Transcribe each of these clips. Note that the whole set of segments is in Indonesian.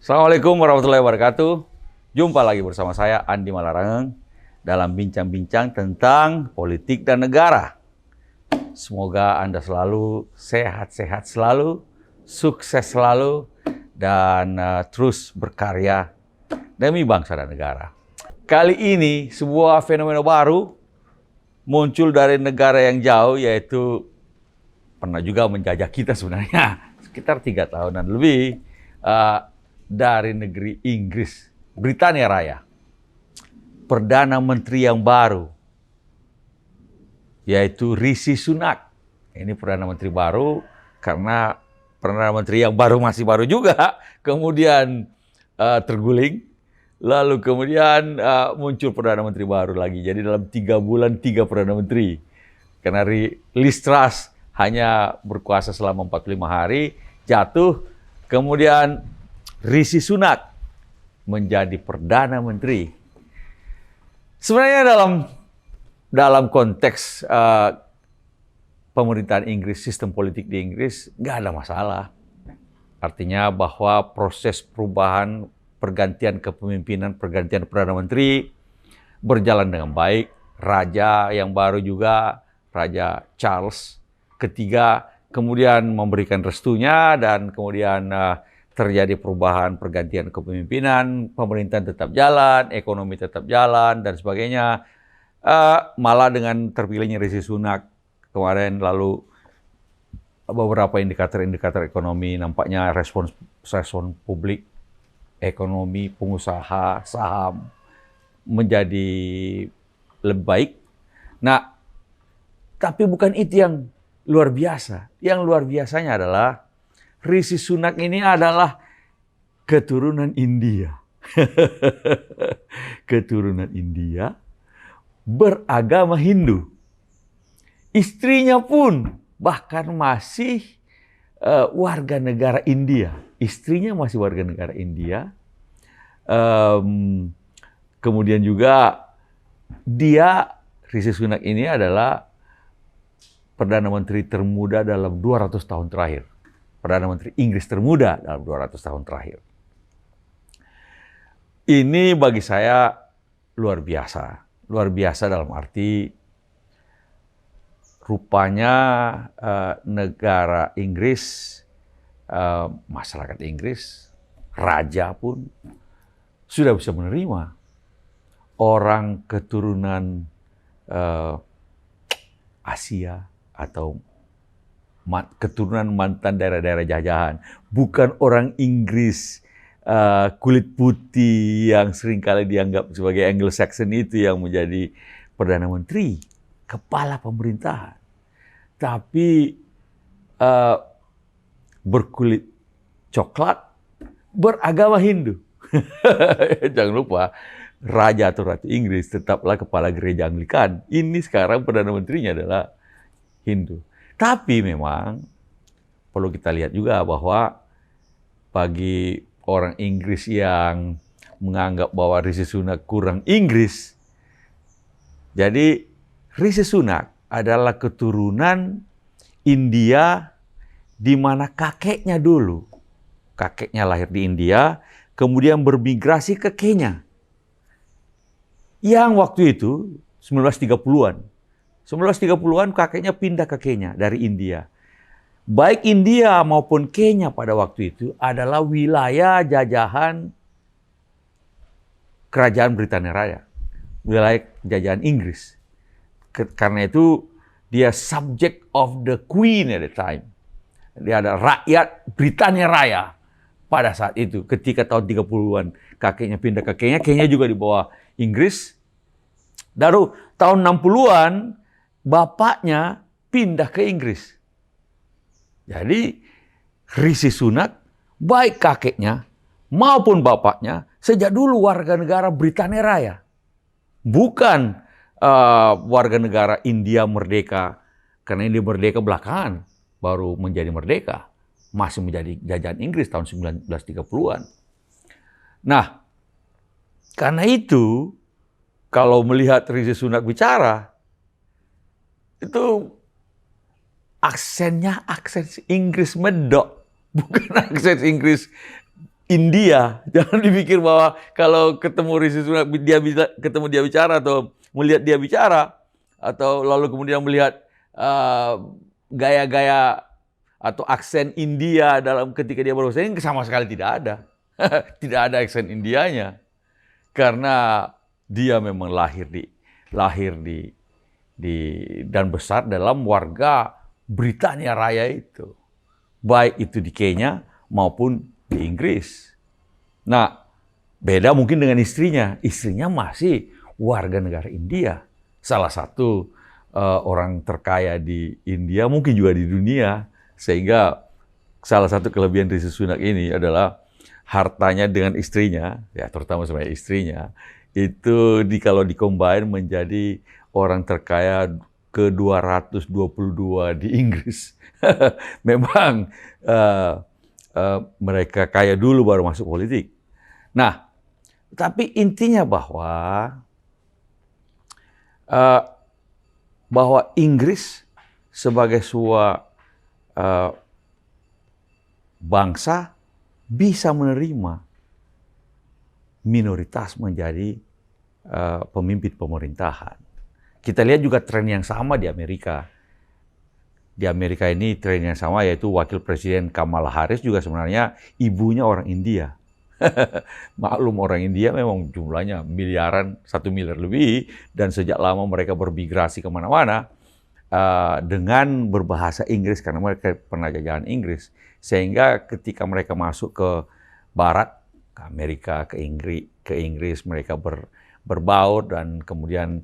Assalamualaikum warahmatullahi wabarakatuh. Jumpa lagi bersama saya Andi Malarangeng dalam bincang-bincang tentang politik dan negara. Semoga Anda selalu sehat-sehat selalu, sukses selalu, dan terus berkarya demi bangsa dan negara. Kali ini sebuah fenomena baru muncul dari negara yang jauh, yaitu pernah juga menjajah kita sebenarnya sekitar 3 tahunan lebih, dari negeri Inggris, Britania Raya. Perdana Menteri yang baru, yaitu Rishi Sunak. Ini Perdana Menteri baru karena Perdana Menteri yang baru masih baru juga, kemudian terguling, lalu kemudian muncul Perdana Menteri baru lagi. Jadi dalam 3 bulan 3 Perdana Menteri. Karena Liz Truss hanya berkuasa selama 45 hari, jatuh, kemudian Rishi Sunak menjadi Perdana Menteri. Sebenarnya dalam konteks pemerintahan Inggris, sistem politik di Inggris, nggak ada masalah. Artinya bahwa proses perubahan, pergantian kepemimpinan, pergantian Perdana Menteri berjalan dengan baik. Raja yang baru juga, Raja Charles III, kemudian memberikan restunya dan kemudian terjadi perubahan, pergantian kepemimpinan, pemerintahan tetap jalan, ekonomi tetap jalan, dan sebagainya. Malah dengan terpilihnya Rishi Sunak kemarin, lalu beberapa indikator-indikator ekonomi nampaknya respon publik, ekonomi, pengusaha, saham menjadi lebih baik. Nah, tapi bukan itu yang luar biasa. Yang luar biasanya adalah Rishi Sunak ini adalah keturunan India. Keturunan India, beragama Hindu. Istrinya pun bahkan masih warga negara India. Istrinya masih warga negara India. Kemudian juga Rishi Sunak ini adalah Perdana Menteri termuda dalam 200 tahun terakhir. Perdana Menteri Inggris termuda dalam 200 tahun terakhir. Ini bagi saya luar biasa. Luar biasa dalam arti rupanya negara Inggris, masyarakat Inggris, raja pun sudah bisa menerima orang keturunan Asia atau keturunan mantan daerah-daerah jajahan, bukan orang Inggris kulit putih yang seringkali dianggap sebagai Anglo-Saxon itu yang menjadi Perdana Menteri, kepala pemerintahan, tapi berkulit coklat, beragama Hindu. Jangan lupa, Raja atau Ratu Inggris tetaplah kepala gereja Anglikan. Ini sekarang Perdana Menterinya adalah Hindu. Tapi memang perlu kita lihat juga bahwa bagi orang Inggris yang menganggap bahwa Rishi Sunak kurang Inggris, jadi Rishi Sunak adalah keturunan India di mana kakeknya lahir di India, kemudian bermigrasi ke Kenya. Yang waktu itu 1930-an. 1930-an kakeknya pindah ke Kenya dari India. Baik India maupun Kenya pada waktu itu adalah wilayah jajahan Kerajaan Britania Raya. Wilayah jajahan Inggris. Karena itu dia subject of the Queen at the time. Dia ada rakyat Britania Raya pada saat itu. Ketika tahun 30-an kakeknya pindah ke Kenya, Kenya juga di bawah Inggris. Lalu tahun 60-an bapaknya pindah ke Inggris. Jadi Rishi Sunak, baik kakeknya maupun bapaknya, sejak dulu warga negara Britania Raya. Bukan warga negara India merdeka. Karena India merdeka belakangan, baru menjadi merdeka. Masih menjadi jajahan Inggris tahun 1930-an. Nah, karena itu, kalau melihat Rishi Sunak bicara, itu aksennya aksen Inggris medok, bukan aksen Inggris India. Jangan dipikir bahwa kalau ketemu Rishi Sunak ketemu dia bicara atau melihat dia bicara atau lalu kemudian melihat gaya-gaya atau aksen India dalam ketika dia berusaha, ini sama sekali tidak ada. Tidak ada aksen Indianya. Karena dia memang lahir dan besar dalam warga Britania Raya itu. Baik itu di Kenya maupun di Inggris. Nah, beda mungkin dengan istrinya. Istrinya masih warga negara India. Salah satu orang terkaya di India, mungkin juga di dunia. Sehingga salah satu kelebihan Rishi Sunak ini adalah hartanya dengan istrinya, ya terutama sama istrinya, itu kalau di-combine menjadi orang terkaya ke-222 di Inggris. Memang mereka kaya dulu baru masuk politik. Nah, tapi intinya bahwa Inggris sebagai sebuah bangsa bisa menerima minoritas menjadi pemimpin pemerintahan. Kita lihat juga tren yang sama di Amerika. Di Amerika ini tren yang sama, yaitu Wakil Presiden Kamala Harris juga sebenarnya ibunya orang India. Maklum orang India memang jumlahnya miliaran, 1 miliar lebih, dan sejak lama mereka bermigrasi kemana-mana dengan berbahasa Inggris karena mereka pernah jajahan Inggris. Sehingga ketika mereka masuk ke Barat, ke Amerika, ke Inggris mereka berbaur dan kemudian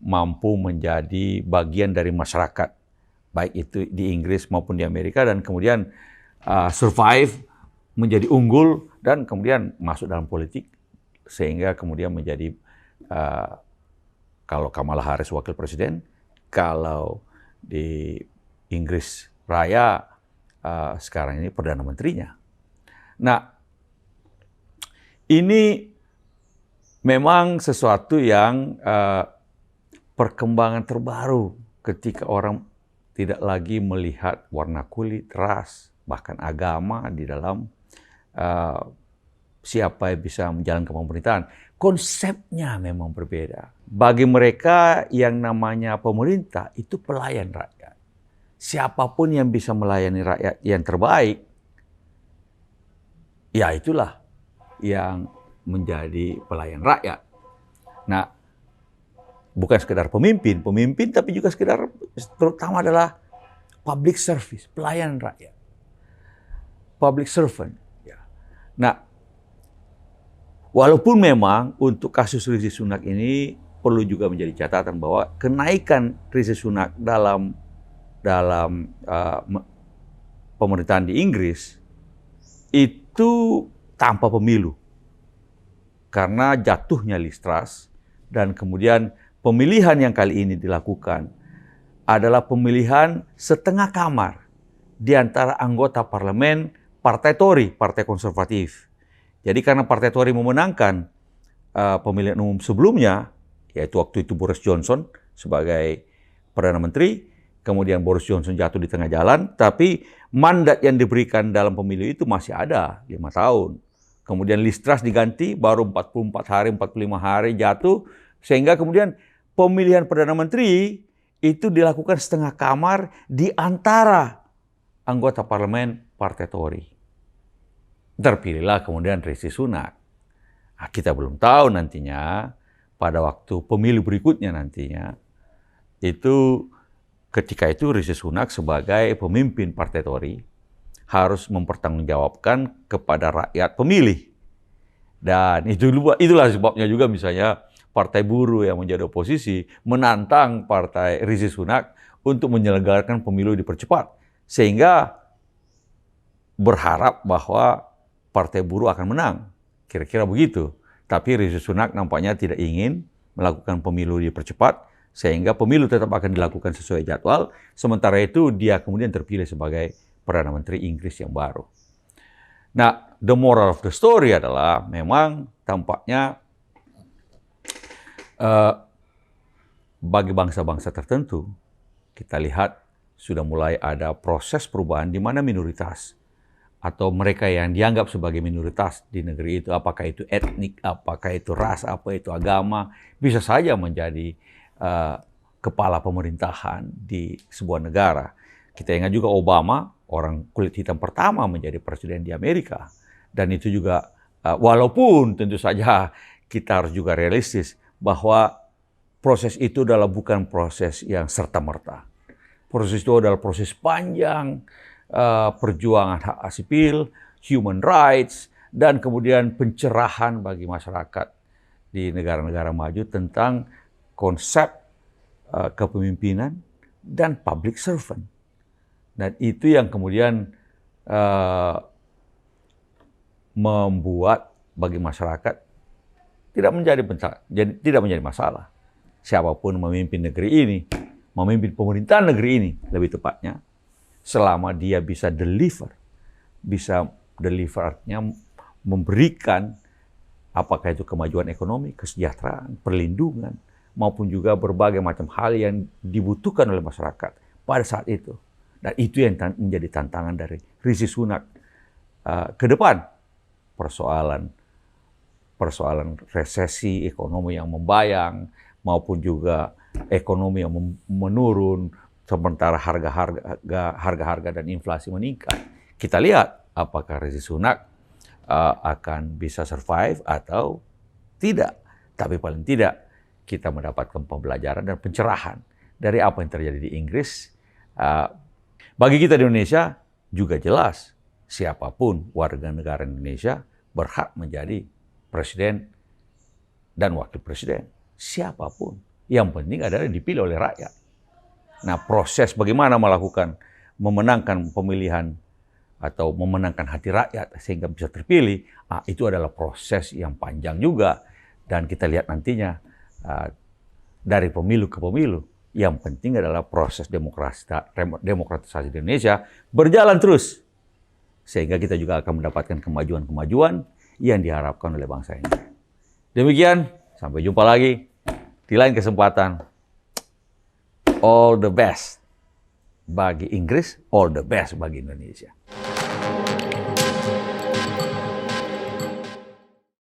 mampu menjadi bagian dari masyarakat, baik itu di Inggris maupun di Amerika, dan kemudian survive, menjadi unggul, dan kemudian masuk dalam politik, sehingga kemudian menjadi, kalau Kamala Harris wakil presiden, kalau di Inggris Raya sekarang ini Perdana Menterinya. Nah, ini memang sesuatu yang perkembangan terbaru ketika orang tidak lagi melihat warna kulit, ras, bahkan agama di dalam siapa yang bisa menjalankan pemerintahan. Konsepnya memang berbeda. Bagi mereka yang namanya pemerintah itu pelayan rakyat. Siapapun yang bisa melayani rakyat yang terbaik, ya itulah yang menjadi pelayan rakyat. Nah, bukan sekedar pemimpin, tapi juga sekedar terutama adalah public service, pelayan rakyat. Public servant. Ya. Nah, walaupun memang untuk kasus Rishi Sunak ini perlu juga menjadi catatan bahwa kenaikan Rishi Sunak dalam pemerintahan di Inggris itu tanpa pemilu. Karena jatuhnya Liz Truss dan kemudian pemilihan yang kali ini dilakukan adalah pemilihan setengah kamar di antara anggota parlemen Partai Tory, Partai Konservatif. Jadi karena Partai Tory memenangkan pemilihan umum sebelumnya, yaitu waktu itu Boris Johnson sebagai Perdana Menteri, kemudian Boris Johnson jatuh di tengah jalan, tapi mandat yang diberikan dalam pemilu itu masih ada 5 tahun. Kemudian Liz Truss diganti, baru 44 hari, 45 hari jatuh, sehingga kemudian pemilihan Perdana Menteri itu dilakukan setengah kamar di antara anggota parlemen Partai Tory. Terpilihlah kemudian Rishi Sunak. Nah, kita belum tahu nantinya, pada waktu pemilu berikutnya nantinya, itu ketika itu Rishi Sunak sebagai pemimpin Partai Tory harus mempertanggungjawabkan kepada rakyat pemilih. Dan itulah sebabnya juga misalnya Partai Buruh yang menjadi oposisi menantang Partai Rishi Sunak untuk menyelenggarakan pemilu dipercepat. Sehingga berharap bahwa Partai Buruh akan menang. Kira-kira begitu. Tapi Rishi Sunak nampaknya tidak ingin melakukan pemilu dipercepat, sehingga pemilu tetap akan dilakukan sesuai jadwal. Sementara itu dia kemudian terpilih sebagai Perdana Menteri Inggris yang baru. Nah, the moral of the story adalah memang tampaknya bagi bangsa-bangsa tertentu, kita lihat sudah mulai ada proses perubahan di mana minoritas atau mereka yang dianggap sebagai minoritas di negeri itu, apakah itu etnik, apakah itu ras, apa itu agama, bisa saja menjadi kepala pemerintahan di sebuah negara. Kita ingat juga Obama, orang kulit hitam pertama menjadi presiden di Amerika. Dan itu juga, walaupun tentu saja kita harus juga realistis, bahwa proses itu adalah bukan proses yang serta-merta. Proses itu adalah proses panjang, perjuangan hak sipil, human rights, dan kemudian pencerahan bagi masyarakat di negara-negara maju tentang konsep kepemimpinan dan public servant. Dan itu yang kemudian membuat bagi masyarakat tidak menjadi masalah. Siapapun memimpin negeri ini, memimpin pemerintahan negeri ini lebih tepatnya, selama dia bisa deliver artinya memberikan apakah itu kemajuan ekonomi, kesejahteraan, perlindungan, maupun juga berbagai macam hal yang dibutuhkan oleh masyarakat pada saat itu. Dan itu yang menjadi tantangan dari Rishi Sunak ke depan. Persoalan resesi ekonomi yang membayang, maupun juga ekonomi yang menurun, sementara harga-harga dan inflasi meningkat. Kita lihat apakah Rishi Sunak akan bisa survive atau tidak. Tapi paling tidak kita mendapatkan pembelajaran dan pencerahan dari apa yang terjadi di Inggris. Bagi kita di Indonesia juga jelas siapapun warga negara Indonesia berhak menjadi presiden dan wakil presiden. Siapapun. Yang penting adalah dipilih oleh rakyat. Nah, proses bagaimana memenangkan pemilihan atau memenangkan hati rakyat sehingga bisa terpilih, itu adalah proses yang panjang juga. Dan kita lihat nantinya dari pemilu ke pemilu, yang penting adalah proses demokratisasi di Indonesia berjalan terus. Sehingga kita juga akan mendapatkan kemajuan-kemajuan yang diharapkan oleh bangsa ini. Demikian, sampai jumpa lagi di lain kesempatan. All the best bagi Inggris, all the best bagi Indonesia.